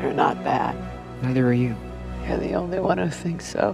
You're not bad. Neither are you. You're the only one who thinks so.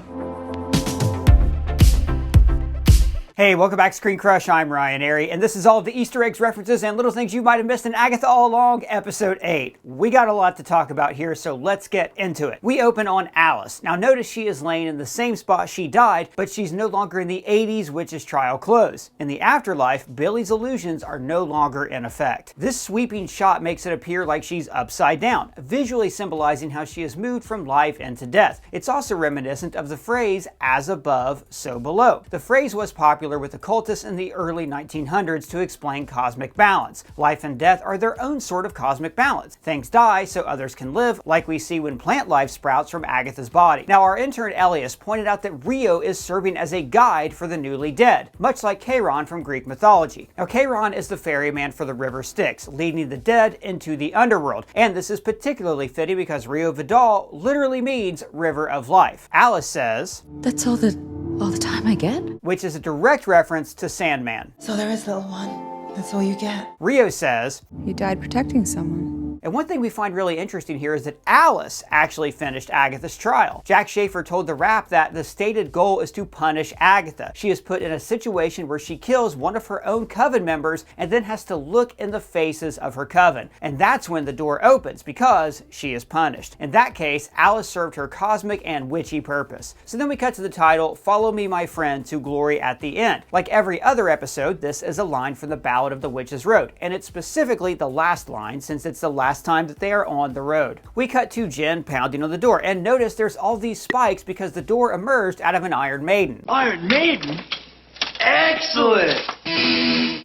Hey, welcome back to ScreenCrush. I'm Ryan Airy, and this is all of the Easter eggs, references, and little things you might have missed in Agatha All Along, Episode 8. We got a lot to talk about here, so let's get into it. We open on Alice. Now notice she is laying in the same spot she died, but she's no longer in the 80s witch's trial clothes. In the afterlife, Billy's illusions are no longer in effect. This sweeping shot makes it appear like she's upside down, visually symbolizing how she has moved from life into death. It's also reminiscent of the phrase, as above, so below. The phrase was popular with occultists in the early 1900s to explain cosmic balance. Life and death are their own sort of cosmic balance. Things die so others can live, like we see when plant life sprouts from Agatha's body. Now, our intern Elias pointed out that Rio is serving as a guide for the newly dead, much like Charon from Greek mythology. Now, Charon is the ferryman for the river Styx, leading the dead into the underworld, and this is particularly fitting because Rio Vidal literally means river of life. Alice says, "That's all the time I get?" Which is a direct reference to Sandman. So there is, little one. That's all you get. Rio says, "You died protecting someone." And one thing we find really interesting here is that Alice actually finished Agatha's trial. Jack Schaefer told The Wrap that the stated goal is to punish Agatha. She is put in a situation where she kills one of her own coven members and then has to look in the faces of her coven. And that's when the door opens, because she is punished. In that case, Alice served her cosmic and witchy purpose. So then we cut to the title, Follow Me My Friend to Glory at the End. Like every other episode, this is a line from the Ballad of the Witch's Road, and it's specifically the last line since it's the last time that they are on the road. We cut to Jen pounding on the door, and notice there's all these spikes because the door emerged out of an Iron Maiden. Iron Maiden? Excellent!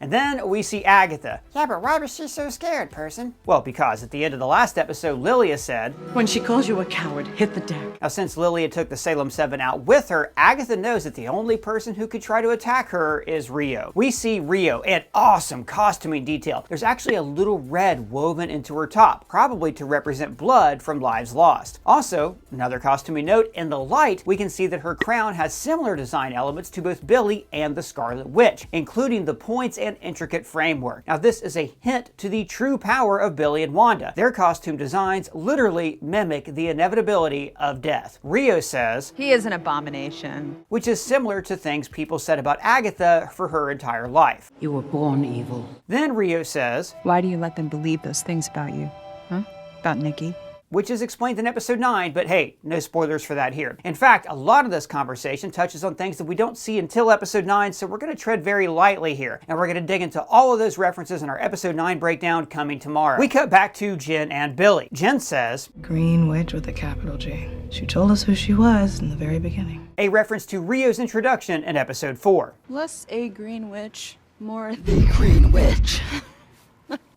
And then we see Agatha. Yeah, but why was she so scared, person? Well, because at the end of the last episode, Lilia said, When she calls you a coward, hit the deck. Now, since Lilia took the Salem 7 out with her, Agatha knows that the only person who could try to attack her is Rio. We see Rio in awesome costuming detail. There's actually a little red woven into her top, probably to represent blood from lives lost. Also, another costuming note, in the light, we can see that her crown has similar design elements to both Billy and the Scarlet Witch, including the points and intricate framework. Now, this is a hint to the true power of Billy and Wanda. Their costume designs literally mimic the inevitability of death. Rio says, "He is an abomination," which is similar to things people said about Agatha for her entire life. You were born evil. Then Rio says, "Why do you let them believe those things about you? Huh? About Nikki?" which is explained in episode 9, but hey, no spoilers for that here. In fact, a lot of this conversation touches on things that we don't see until episode 9, so we're going to tread very lightly here, and we're going to dig into all of those references in our episode 9 breakdown coming tomorrow. We cut back to Jen and Billy. Jen says, Green Witch with a capital G. She told us who she was in the very beginning. A reference to Rio's introduction in episode 4. Less a green witch, more The Green Witch.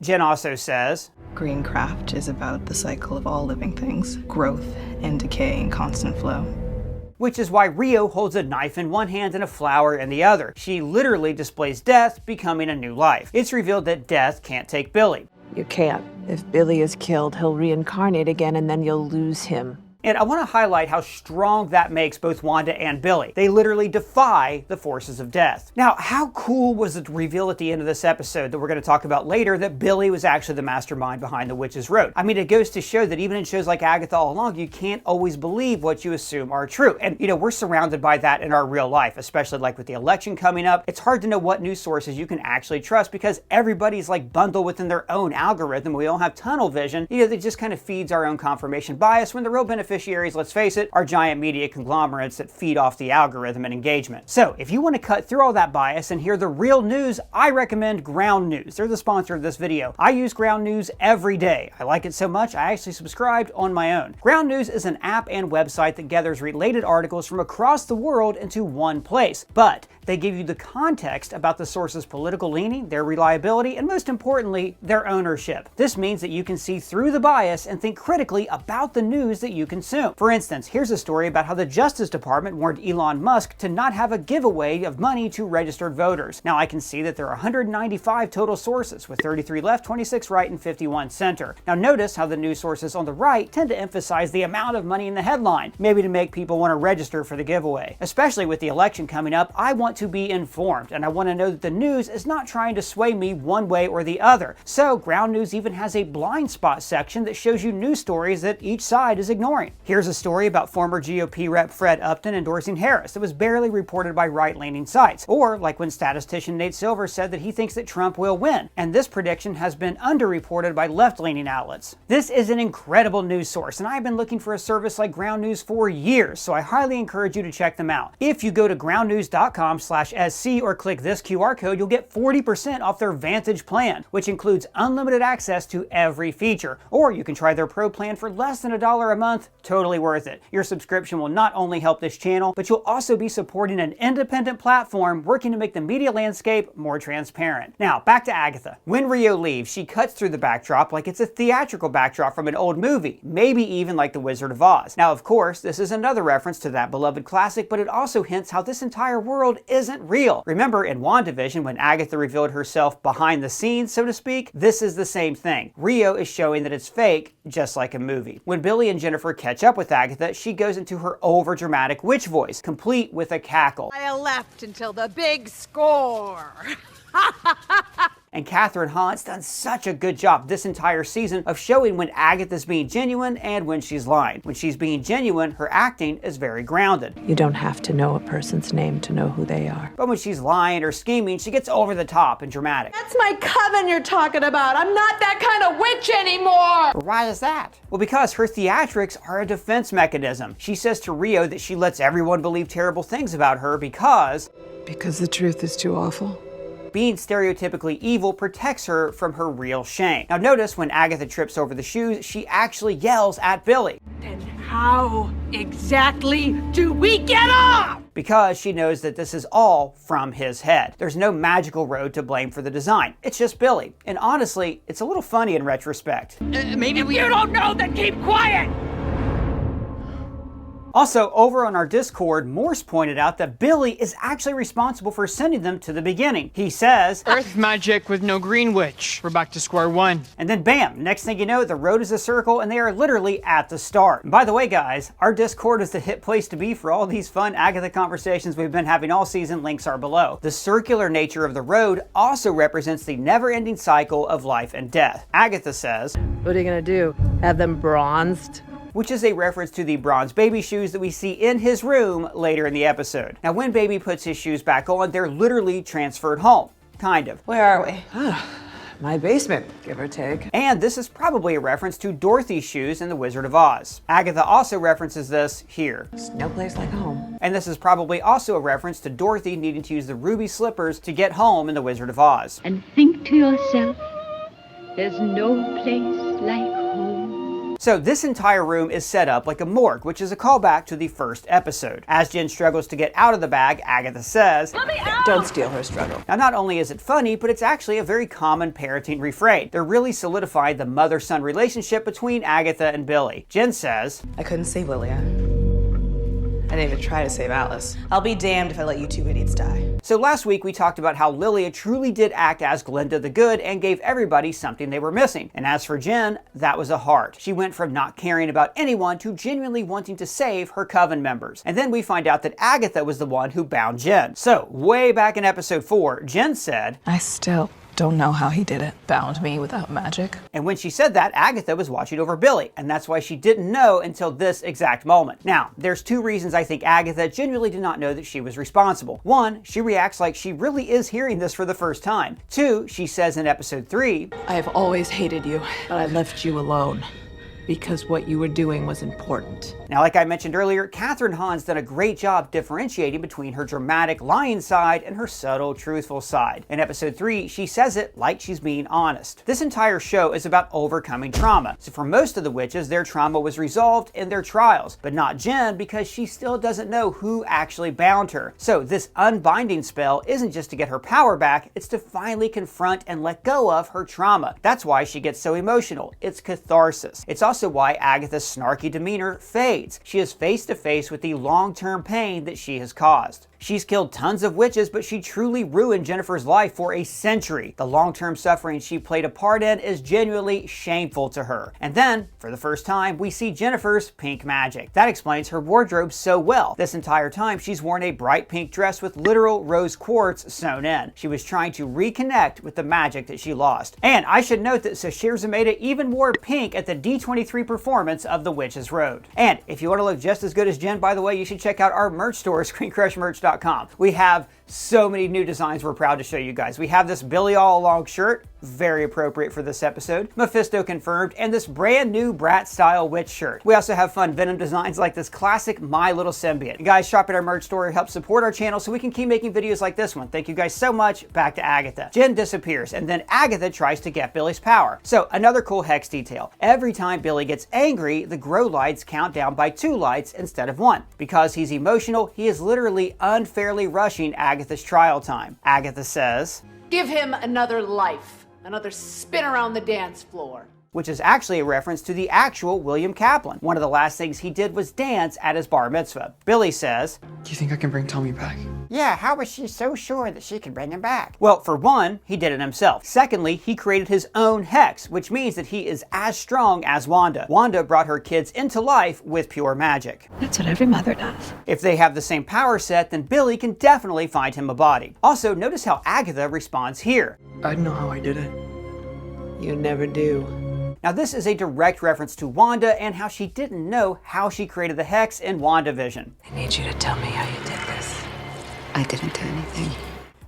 Jen also says, Greencraft is about the cycle of all living things, growth and decay in constant flow. Which is why Rio holds a knife in one hand and a flower in the other. She literally displays death becoming a new life. It's revealed that death can't take Billy. You can't. If Billy is killed, he'll reincarnate again and then you'll lose him. And I want to highlight how strong that makes both Wanda and Billy. They literally defy the forces of death. Now, how cool was the reveal at the end of this episode that we're going to talk about later that Billy was actually the mastermind behind the Witch's Road? I mean, it goes to show that even in shows like Agatha All Along, you can't always believe what you assume are true. And, we're surrounded by that in our real life, especially like with the election coming up. It's hard to know what news sources you can actually trust because everybody's like bundled within their own algorithm. We all have tunnel vision. That just kind of feeds our own confirmation bias when the real beneficiaries, let's face it, are giant media conglomerates that feed off the algorithm and engagement. So if you want to cut through all that bias and hear the real news, I recommend Ground News. They're the sponsor of this video. I use Ground News every day. I like it so much, I actually subscribed on my own. Ground News is an app and website that gathers related articles from across the world into one place. But they give you the context about the source's political leaning, their reliability, and most importantly, their ownership. This means that you can see through the bias and think critically about the news that you consume. consume. For instance, here's a story about how the Justice Department warned Elon Musk to not have a giveaway of money to registered voters. Now I can see that there are 195 total sources, with 33 left, 26 right, and 51 center. Now notice how the news sources on the right tend to emphasize the amount of money in the headline, maybe to make people want to register for the giveaway. Especially with the election coming up, I want to be informed, and I want to know that the news is not trying to sway me one way or the other. So Ground News even has a blind spot section that shows you news stories that each side is ignoring. Here's a story about former GOP Rep Fred Upton endorsing Harris that was barely reported by right-leaning sites, or like when statistician Nate Silver said that he thinks that Trump will win, and this prediction has been underreported by left-leaning outlets. This is an incredible news source, and I've been looking for a service like Ground News for years, so I highly encourage you to check them out. If you go to groundnews.com/SC or click this QR code, you'll get 40% off their Vantage plan, which includes unlimited access to every feature, or you can try their Pro plan for less than $1 a month. Totally worth it. Your subscription will not only help this channel, but you'll also be supporting an independent platform working to make the media landscape more transparent. Now, back to Agatha. When Rio leaves, she cuts through the backdrop like it's a theatrical backdrop from an old movie, maybe even like The Wizard of Oz. Now, of course, this is another reference to that beloved classic, but it also hints how this entire world isn't real. Remember in WandaVision when Agatha revealed herself behind the scenes, so to speak? This is the same thing. Rio is showing that it's fake, just like a movie. When Billy and Jennifer catch up with Agatha, she goes into her over-dramatic witch voice, complete with a cackle. I left until the big score. And Kathryn Hahn's done such a good job this entire season of showing when Agatha's being genuine and when she's lying. When she's being genuine, her acting is very grounded. You don't have to know a person's name to know who they are. But when she's lying or scheming, she gets over the top and dramatic. That's my coven you're talking about. I'm not that kind of witch anymore. Why is that? Well, because her theatrics are a defense mechanism. She says to Rio that she lets everyone believe terrible things about her because Because the truth is too awful. being stereotypically evil protects her from her real shame. Now notice when Agatha trips over the shoes, she actually yells at Billy. Then how exactly do we get off? Because she knows that this is all from his head. There's no magical road to blame for the design. It's just Billy. And honestly, it's a little funny in retrospect. Maybe we... You don't know, then keep quiet! Also, over on our Discord, Morse pointed out that Billy is actually responsible for sending them to the beginning. He says, Earth magic with no green witch. We're back to square one. And then bam, next thing you know, the road is a circle and they are literally at the start. And by the way, guys, our Discord is the hit place to be for all these fun Agatha conversations we've been having all season. Links are below. The circular nature of the road also represents the never-ending cycle of life and death. Agatha says, What are you gonna do? Have them bronzed? which is a reference to the bronze baby shoes that we see in his room later in the episode. Now, when Baby puts his shoes back on, they're literally transferred home. Kind of. Where are we? My basement, give or take. And this is probably a reference to Dorothy's shoes in The Wizard of Oz. Agatha also references this here. There's no place like home. And this is probably also a reference to Dorothy needing to use the ruby slippers to get home in The Wizard of Oz. And think to yourself, there's no place like home. So this entire room is set up like a morgue, which is a callback to the first episode. As Jen struggles to get out of the bag, Agatha says, Let me out! Don't steal her struggle. Now, not only is it funny, but it's actually a very common parenting refrain. They're really solidified the mother-son relationship between Agatha and Billy. Jen says, I couldn't save Lilia. I didn't even try to save Alice. I'll be damned if I let you two idiots die. So last week we talked about how Lilia truly did act as Glinda the Good and gave everybody something they were missing. And as for Jen, that was a heart. She went from not caring about anyone to genuinely wanting to save her coven members. And then we find out that Agatha was the one who bound Jen. So way back in episode 4, Jen said, I still don't know how he did it. Bound me without magic. and when she said that, Agatha was watching over Billy, and that's why she didn't know until this exact moment. Now, there's two reasons I think Agatha genuinely did not know that she was responsible. One, she reacts like she really is hearing this for the first time. Two, she says in episode 3, I have always hated you, but I left you alone because what you were doing was important. Now, like I mentioned earlier, Kathryn Hahn's done a great job differentiating between her dramatic lying side and her subtle, truthful side. In episode 3, she says it like she's being honest. This entire show is about overcoming trauma. So for most of the witches, their trauma was resolved in their trials, but not Jen because she still doesn't know who actually bound her. So this unbinding spell isn't just to get her power back, it's to finally confront and let go of her trauma. That's why she gets so emotional. It's catharsis. It's also also why Agatha's snarky demeanor fades. She is face to face with the long-term pain that she has caused. She's killed tons of witches, but she truly ruined Jennifer's life for a century. The long-term suffering she played a part in is genuinely shameful to her. And then, for the first time, we see Jennifer's pink magic. That explains her wardrobe so well. This entire time, she's worn a bright pink dress with literal rose quartz sewn in. She was trying to reconnect with the magic that she lost. And I should note that Sashir Zameda even wore pink at the D23 performance of The Witch's Road. And if you want to look just as good as Jen, by the way, you should check out our merch store, ScreenCrushMerch.com. We have so many new designs we're proud to show you guys. We have this Billy All Along shirt, very appropriate for this episode, Mephisto confirmed, and this brand new Brat style witch shirt. We also have fun Venom designs like this classic My Little Symbiote. You guys shop at our merch store, help support our channel so we can keep making videos like this one. Thank you guys so much. Back to Agatha. Jen disappears, and then Agatha tries to get Billy's power. So another cool hex detail. Every time Billy gets angry, the grow lights count down by 2 lights instead of 1. Because he's emotional, he is literally unfairly rushing Agatha's trial time. Agatha says, Give him another life, another spin around the dance floor. Which is actually a reference to the actual William Kaplan. One of the last things he did was dance at his bar mitzvah. Billy says, Do you think I can bring Tommy back? Yeah, how was she so sure that she could bring him back? Well, for one, he did it himself. Secondly, he created his own hex, which means that he is as strong as Wanda. Wanda brought her kids into life with pure magic. That's what every mother does. If they have the same power set, then Billy can definitely find him a body. Also, notice how Agatha responds here. I don't know how I did it. You never do. Now this is a direct reference to Wanda and how she didn't know how she created the hex in WandaVision. I need you to tell me how you did this. I didn't do anything.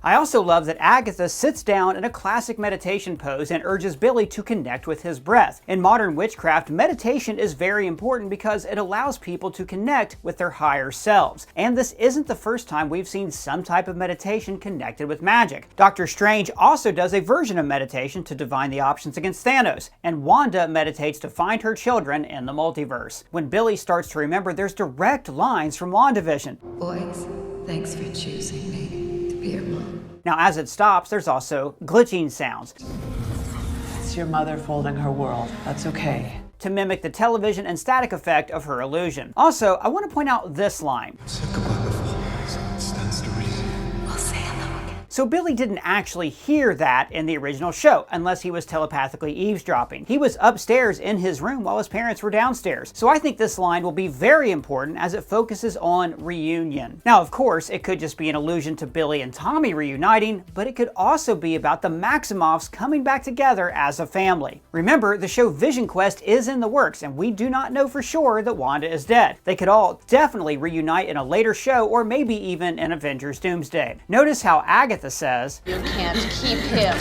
I also love that Agatha sits down in a classic meditation pose and urges Billy to connect with his breath. In modern witchcraft, meditation is very important because it allows people to connect with their higher selves. And this isn't the first time we've seen some type of meditation connected with magic. Doctor Strange also does a version of meditation to divine the options against Thanos, and Wanda meditates to find her children in the multiverse. When Billy starts to remember, there's direct lines from WandaVision. Boys, thanks for choosing me to be your mom. Now as it stops, there's also glitching sounds. It's your mother folding her world. That's okay. To mimic the television and static effect of her illusion. Also, I want to point out this line. So Billy didn't actually hear that in the original show, unless he was telepathically eavesdropping. He was upstairs in his room while his parents were downstairs. So I think this line will be very important as it focuses on reunion. Now, of course, it could just be an allusion to Billy and Tommy reuniting, but it could also be about the Maximoffs coming back together as a family. Remember, the show Vision Quest is in the works, and we do not know for sure that Wanda is dead. They could all definitely reunite in a later show, or maybe even in Avengers Doomsday. Notice how Agatha says, You can't keep him.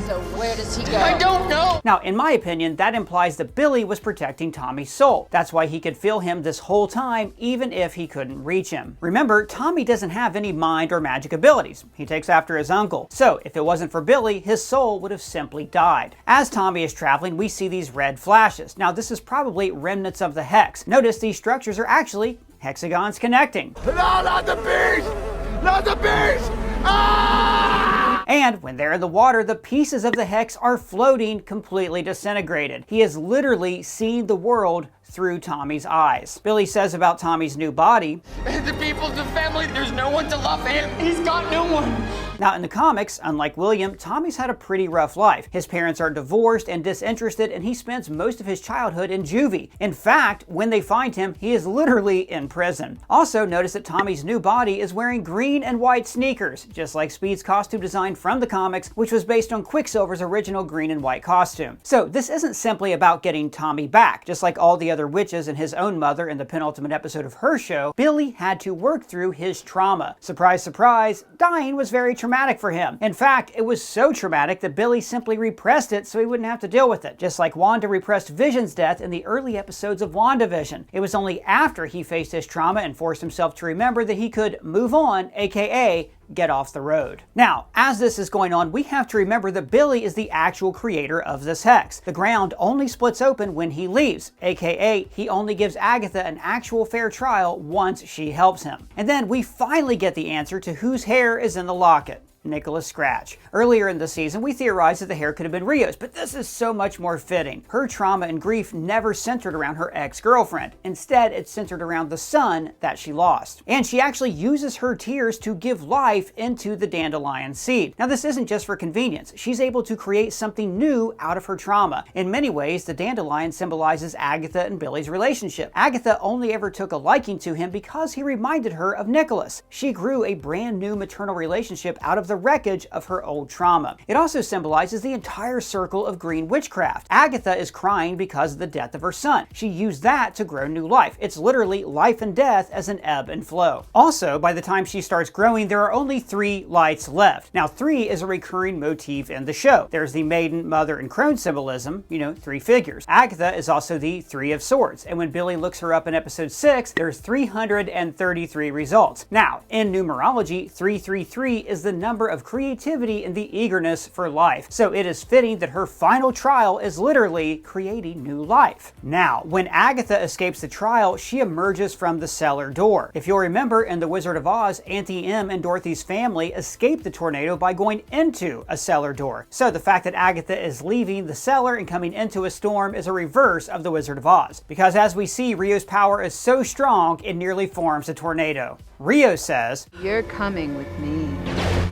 So where does he go? I don't know! Now, in my opinion, that implies that Billy was protecting Tommy's soul. That's why he could feel him this whole time, even if he couldn't reach him. Remember, Tommy doesn't have any mind or magic abilities. He takes after his uncle. So, if it wasn't for Billy, his soul would have simply died. As Tommy is traveling, we see these red flashes. Now, this is probably remnants of the hex. Notice these structures are actually hexagons connecting. No, not the beast! Not the beast! Ah! And when they're in the water, the pieces of the hex are floating completely disintegrated. He has literally seen the world through Tommy's eyes. Billy says about Tommy's new body, The people's the family, there's no one to love him. He's got no one. Now in the comics, unlike William, Tommy's had a pretty rough life. His parents are divorced and disinterested, and he spends most of his childhood in juvie. In fact, when they find him, he is literally in prison. Also, notice that Tommy's new body is wearing green and white sneakers, just like Speed's costume design from the comics, which was based on Quicksilver's original green and white costume. So this isn't simply about getting Tommy back. Just like all the other witches and his own mother in the penultimate episode of her show, Billy had to work through his trauma. Surprise, surprise, dying was very traumatic for him. In fact, it was so traumatic that Billy simply repressed it so he wouldn't have to deal with it. Just like Wanda repressed Vision's death in the early episodes of WandaVision. It was only after he faced his trauma and forced himself to remember that he could move on, aka get off the road. Now, as this is going on, we have to remember that Billy is the actual creator of this hex. The ground only splits open when he leaves, aka he only gives Agatha an actual fair trial once she helps him. And then we finally get the answer to whose hair is in the locket. Nicholas Scratch. Earlier in the season, we theorized that the hair could have been Rio's, but this is so much more fitting. Her trauma and grief never centered around her ex-girlfriend. Instead, it's centered around the son that she lost. And she actually uses her tears to give life into the dandelion seed. Now, this isn't just for convenience. She's able to create something new out of her trauma. In many ways, the dandelion symbolizes Agatha and Billy's relationship. Agatha only ever took a liking to him because he reminded her of Nicholas. She grew a brand new maternal relationship out of the wreckage of her old trauma. It also symbolizes the entire circle of green witchcraft. Agatha is crying because of the death of her son. She used that to grow new life. It's literally life and death as an ebb and flow. Also, by the time she starts growing, there are only 3 lights left. Now, 3 is a recurring motif in the show. There's the maiden, mother, and crone symbolism, 3 figures. Agatha is also the 3 of swords, and when Billy looks her up in episode 6, there's 333 results. Now, in numerology, 333 is the number of creativity and the eagerness for life. So it is fitting that her final trial is literally creating new life. Now, when Agatha escapes the trial, she emerges from the cellar door. If you'll remember, in The Wizard of Oz, Auntie Em and Dorothy's family escaped the tornado by going into a cellar door. So the fact that Agatha is leaving the cellar and coming into a storm is a reverse of The Wizard of Oz. Because as we see, Rio's power is so strong, it nearly forms a tornado. Rio says, "You're coming with me."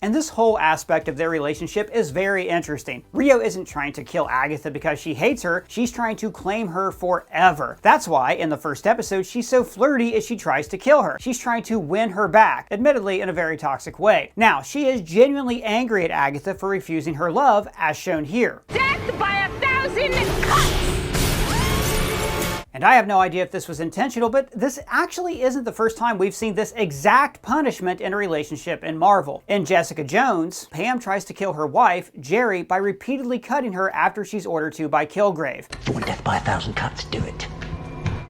And this whole aspect of their relationship is very interesting. Rio isn't trying to kill Agatha because she hates her, she's trying to claim her forever. That's why, in the first episode, she's so flirty as she tries to kill her. She's trying to win her back, admittedly in a very toxic way. Now, she is genuinely angry at Agatha for refusing her love, as shown here. Death by 1,000 cuts! And I have no idea if this was intentional, but this actually isn't the first time we've seen this exact punishment in a relationship in Marvel. In Jessica Jones, Pam tries to kill her wife, Jerry, by repeatedly cutting her after she's ordered to by Kilgrave. You want death by 1,000 cuts? Do it.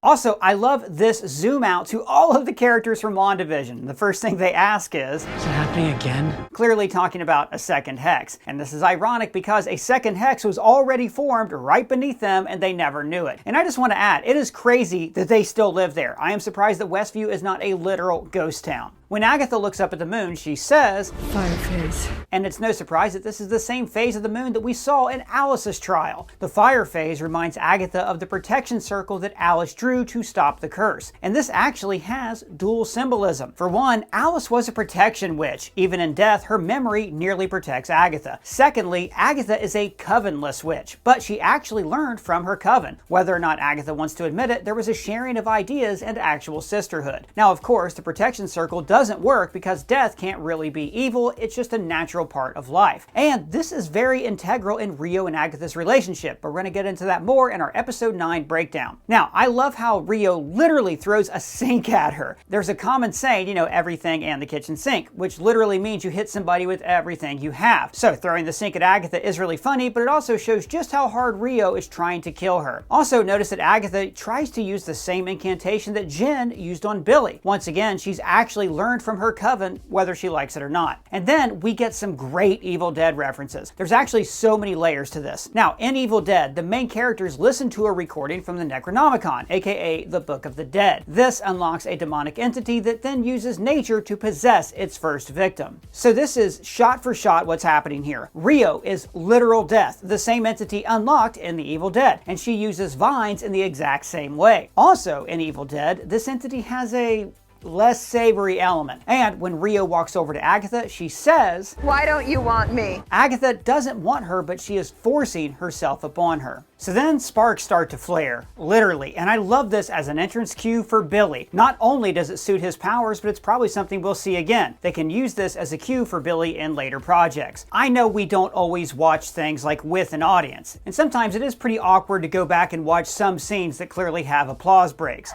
Also, I love this zoom out to all of the characters from WandaVision. The first thing they ask is it happening again? Clearly talking about a second hex. And this is ironic because a second hex was already formed right beneath them and they never knew it. And I just want to add, it is crazy that they still live there. I am surprised that Westview is not a literal ghost town. When Agatha looks up at the moon, she says, "Fire phase." And it's no surprise that this is the same phase of the moon that we saw in Alice's trial. The fire phase reminds Agatha of the protection circle that Alice drew to stop the curse. And this actually has dual symbolism. For one, Alice was a protection witch. Even in death, her memory nearly protects Agatha. Secondly, Agatha is a covenless witch, but she actually learned from her coven. Whether or not Agatha wants to admit it, there was a sharing of ideas and actual sisterhood. Now, of course, the protection circle doesn't work because death can't really be evil, it's just a natural part of life. And this is very integral in Rio and Agatha's relationship, but we're going to get into that more in our episode 9 breakdown. Now, I love how Rio literally throws a sink at her. There's a common saying, everything and the kitchen sink, which literally means you hit somebody with everything you have. So throwing the sink at Agatha is really funny, but it also shows just how hard Rio is trying to kill her. Also, notice that Agatha tries to use the same incantation that Jen used on Billy. Once again, she's actually learned from her coven, whether she likes it or not. And then we get some great Evil Dead references. There's actually so many layers to this. Now, in Evil Dead, the main characters listen to a recording from the Necronomicon, aka the Book of the Dead. This unlocks a demonic entity that then uses nature to possess its first victim. So this is shot for shot what's happening here. Rio is literal death, the same entity unlocked in the Evil Dead, and she uses vines in the exact same way. Also, in Evil Dead, this entity has a less savory element. And when Rio walks over to Agatha, she says, "Why don't you want me?" Agatha doesn't want her, but she is forcing herself upon her. So then sparks start to flare, literally, and I love this as an entrance cue for Billy. Not only does it suit his powers, but it's probably something we'll see again. They can use this as a cue for Billy in later projects. I know we don't always watch things like with an audience, and sometimes it is pretty awkward to go back and watch some scenes that clearly have applause breaks.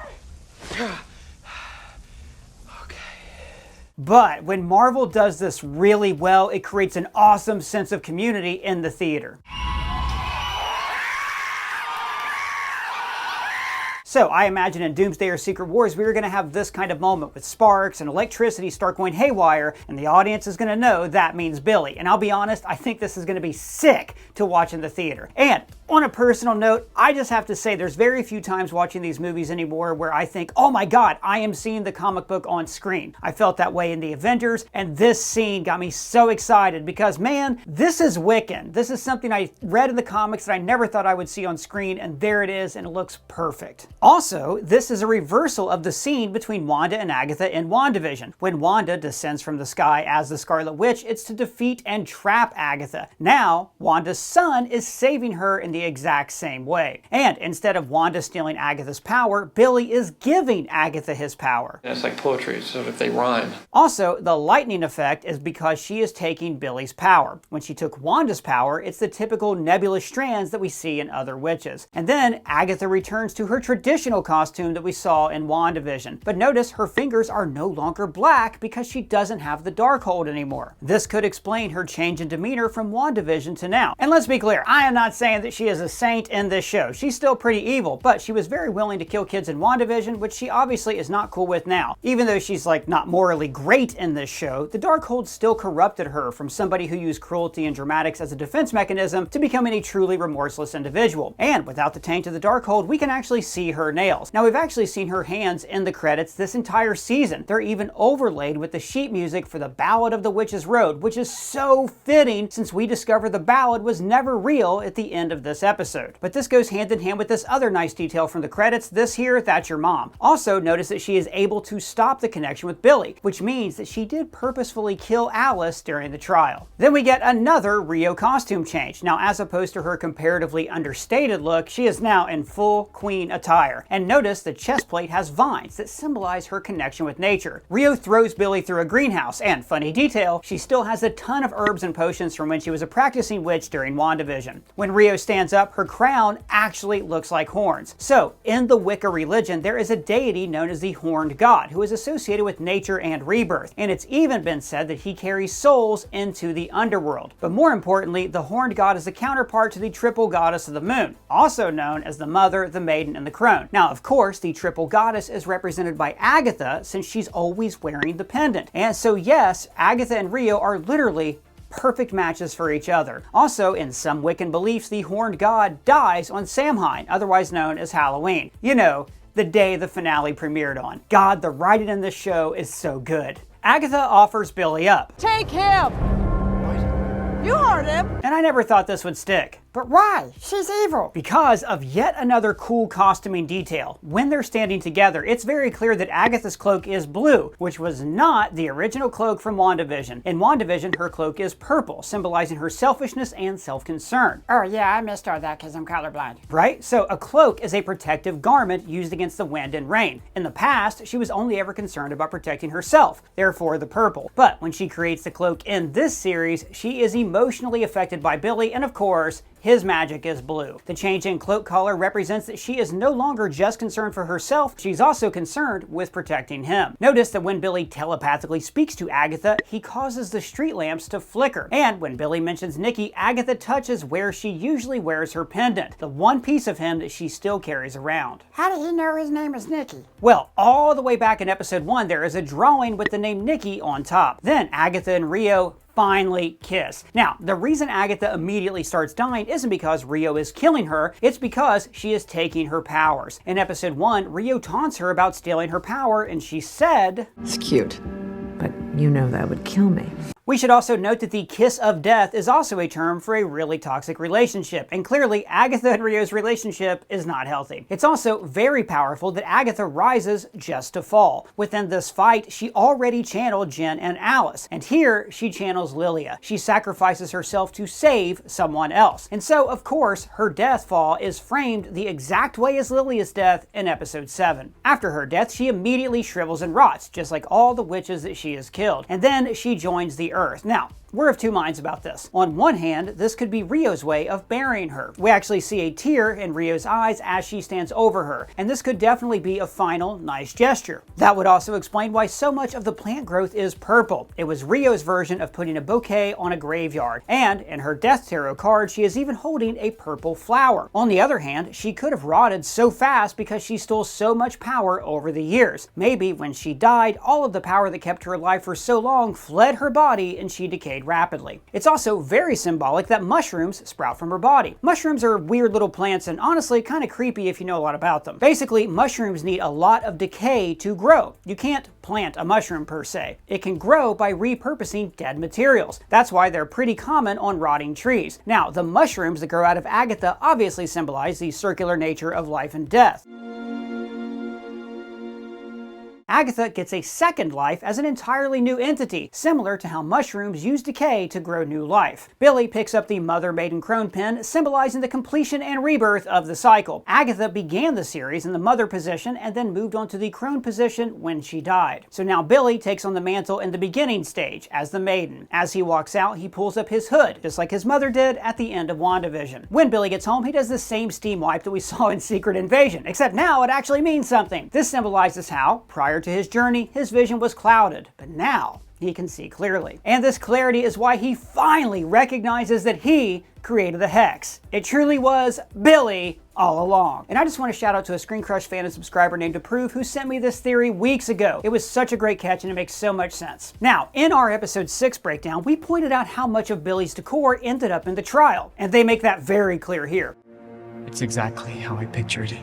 But when Marvel does this really well, it creates an awesome sense of community in the theater. So I imagine in Doomsday or Secret Wars, we were going to have this kind of moment with sparks and electricity start going haywire, and the audience is going to know that means Billy. And I'll be honest, I think this is going to be sick to watch in the theater. And On a personal note, I just have to say there's very few times watching these movies anymore where I think, oh my god, I am seeing the comic book on screen. I felt that way in The Avengers, and this scene got me so excited because, man, this is Wiccan. This is something I read in the comics that I never thought I would see on screen, and there it is, and it looks perfect. Also, this is a reversal of the scene between Wanda and Agatha in WandaVision. When Wanda descends from the sky as the Scarlet Witch, it's to defeat and trap Agatha. Now, Wanda's son is saving her in the exact same way. And instead of Wanda stealing Agatha's power, Billy is giving Agatha his power. It's like poetry, so if they rhyme. Also, the lightning effect is because she is taking Billy's power. When she took Wanda's power, it's the typical nebulous strands that we see in other witches. And then Agatha returns to her traditional costume that we saw in WandaVision. But notice her fingers are no longer black because she doesn't have the Darkhold anymore. This could explain her change in demeanor from WandaVision to now. And let's be clear, I am not saying that she is a saint in this show. She's still pretty evil, but she was very willing to kill kids in WandaVision, which she obviously is not cool with now. Even though she's like not morally great in this show, the Darkhold still corrupted her from somebody who used cruelty and dramatics as a defense mechanism to becoming a truly remorseless individual. And without the taint of the Darkhold, we can actually see her nails. Now, we've actually seen her hands in the credits this entire season. They're even overlaid with the sheet music for the Ballad of the Witch's Road, which is so fitting since we discovered the ballad was never real at the end of this episode. But this goes hand in hand with this other nice detail from the credits. This here, that's your mom. Also, notice that she is able to stop the connection with Billy, which means that she did purposefully kill Alice during the trial. Then we get another Rio costume change. Now, as opposed to her comparatively understated look, she is now in full queen attire. And notice the chest plate has vines that symbolize her connection with nature. Rio throws Billy through a greenhouse, and funny detail, she still has a ton of herbs and potions from when she was a practicing witch during WandaVision. When Rio stands up, her crown actually looks like horns. So, in the Wicca religion, there is a deity known as the Horned God, who is associated with nature and rebirth, and it's even been said that he carries souls into the underworld. But more importantly, the Horned God is the counterpart to the triple goddess of the moon, also known as the Mother, the Maiden, and the Crone. Now, of course, the triple goddess is represented by Agatha, since she's always wearing the pendant. And so yes, Agatha and Rio are literally perfect matches for each other. Also, in some Wiccan beliefs, the Horned God dies on Samhain, otherwise known as Halloween. You know, the day the finale premiered on. God, the writing in this show is so good. Agatha offers Billy up. Take him! You heard him! And I never thought this would stick. But why? She's evil. Because of yet another cool costuming detail. When they're standing together, it's very clear that Agatha's cloak is blue, which was not the original cloak from WandaVision. In WandaVision, her cloak is purple, symbolizing her selfishness and self-concern. Oh yeah, I missed all that because I'm colorblind. Right? So a cloak is a protective garment used against the wind and rain. In the past, she was only ever concerned about protecting herself, therefore the purple. But when she creates the cloak in this series, she is emotionally affected by Billy, and of course, his magic is blue. The change in cloak color represents that she is no longer just concerned for herself, she's also concerned with protecting him. Notice that when Billy telepathically speaks to Agatha, he causes the street lamps to flicker. And when Billy mentions Nikki, Agatha touches where she usually wears her pendant, the one piece of him that she still carries around. How did he know his name is Nikki? Well, all the way back in episode 1, there is a drawing with the name Nikki on top. Then Agatha and Rio finally kiss. Now, the reason Agatha immediately starts dying isn't because Rio is killing her, it's because she is taking her powers. In episode 1, Rio taunts her about stealing her power, and she said, "It's cute, but you know that would kill me." We should also note that the kiss of death is also a term for a really toxic relationship, and clearly Agatha and Rio's relationship is not healthy. It's also very powerful that Agatha rises just to fall. Within this fight, she already channeled Jen and Alice, and here she channels Lilia. She sacrifices herself to save someone else. And so, of course, her death fall is framed the exact way as Lilia's death in episode 7. After her death, she immediately shrivels and rots, just like all the witches that she has killed, and then she joins the Earth. Now, we're of two minds about this. On one hand, this could be Rio's way of burying her. We actually see a tear in Rio's eyes as she stands over her, and this could definitely be a final nice gesture. That would also explain why so much of the plant growth is purple. It was Rio's version of putting a bouquet on a graveyard, and in her death tarot card, she is even holding a purple flower. On the other hand, she could have rotted so fast because she stole so much power over the years. Maybe when she died, all of the power that kept her alive for so long fled her body and she decayed decayed rapidly. It's also very symbolic that mushrooms sprout from her body. Mushrooms are weird little plants and honestly kind of creepy if you know a lot about them. Basically, mushrooms need a lot of decay to grow. You can't plant a mushroom per se. It can grow by repurposing dead materials. That's why they're pretty common on rotting trees. Now, the mushrooms that grow out of Agatha obviously symbolize the circular nature of life and death. Agatha gets a second life as an entirely new entity, similar to how mushrooms use decay to grow new life. Billy picks up the Mother Maiden Crone pin, symbolizing the completion and rebirth of the cycle. Agatha began the series in the Mother position and then moved on to the Crone position when she died. So now Billy takes on the mantle in the beginning stage as the Maiden. As he walks out, he pulls up his hood, just like his mother did at the end of WandaVision. When Billy gets home, he does the same steam wipe that we saw in Secret Invasion, except now it actually means something. This symbolizes how, prior to his journey, his vision was clouded, but now he can see clearly. And this clarity is why he finally recognizes that he created the Hex. It truly was Billy all along. And I just want to shout out to a ScreenCrush fan and subscriber named Approve who sent me this theory weeks ago. It was such a great catch and it makes so much sense. Now, in our episode 6 breakdown, we pointed out how much of Billy's decor ended up in the trial, and they make that very clear here. It's exactly how I pictured it.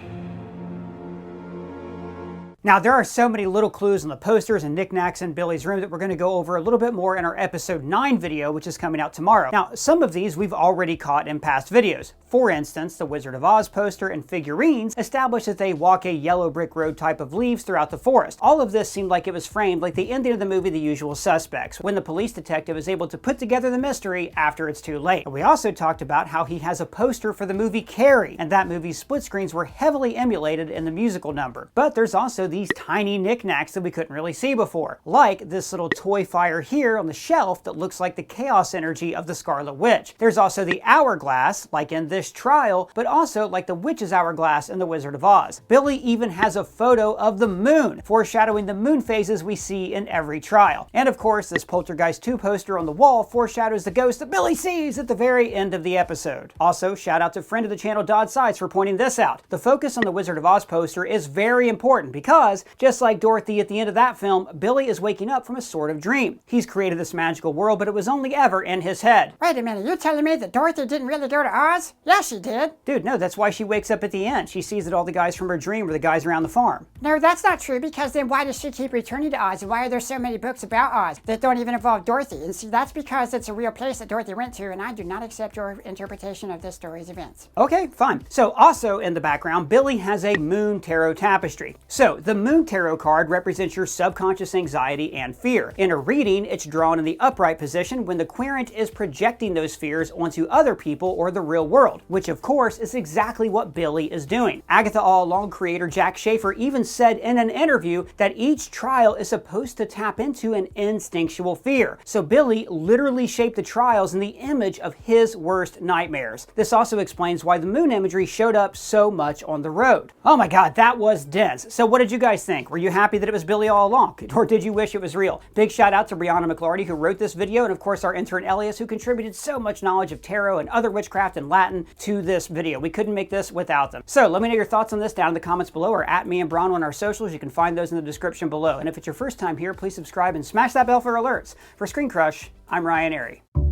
Now, there are so many little clues on the posters and knickknacks in Billy's room that we're going to go over a little bit more in our episode 9 video, which is coming out tomorrow. Now, some of these we've already caught in past videos. For instance, the Wizard of Oz poster and figurines establish that they walk a yellow brick road type of leaves throughout the forest. All of this seemed like it was framed like the ending of the movie The Usual Suspects, when the police detective is able to put together the mystery after it's too late. And we also talked about how he has a poster for the movie Carrie, and that movie's split screens were heavily emulated in the musical number. But there's also these tiny knickknacks that we couldn't really see before, like this little toy fire here on the shelf that looks like the chaos energy of the Scarlet Witch. There's also the hourglass, like in this trial, but also like the witch's hourglass in the Wizard of Oz. Billy even has a photo of the moon, foreshadowing the moon phases we see in every trial. And of course, this Poltergeist 2 poster on the wall foreshadows the ghost that Billy sees at the very end of the episode. Also, shout out to friend of the channel Dodd Sides for pointing this out. The focus on the Wizard of Oz poster is very important because, just like Dorothy at the end of that film, Billy is waking up from a sort of dream. He's created this magical world, but it was only ever in his head. Wait a minute, you're telling me that Dorothy didn't really go to Oz? Yeah, she did. Dude, no, that's why she wakes up at the end. She sees that all the guys from her dream were the guys around the farm. No, that's not true, because then why does she keep returning to Oz, and why are there so many books about Oz that don't even involve Dorothy? And see, that's because it's a real place that Dorothy went to, and I do not accept your interpretation of this story's events. Okay, fine. So also in the background, Billy has a Moon Tarot tapestry. So the Moon Tarot card represents your subconscious anxiety and fear. In a reading, it's drawn in the upright position when the querent is projecting those fears onto other people or the real world, which of course is exactly what Billy is doing. Agatha All Along creator Jack Schaefer even said in an interview that each trial is supposed to tap into an instinctual fear. So Billy literally shaped the trials in the image of his worst nightmares. This also explains why the moon imagery showed up so much on the road. Oh my god, that was dense. So what did you guys think? Were you happy that it was Billy all along? Or did you wish it was real? Big shout out to Brianna McLarty who wrote this video, and of course our intern Elias who contributed so much knowledge of tarot and other witchcraft and Latin to this video. We couldn't make this without them. So let me know your thoughts on this down in the comments below, or at me and Bron on our socials. You can find those in the description below. And if it's your first time here, please subscribe and smash that bell for alerts. For ScreenCrush, I'm Ryan Airy.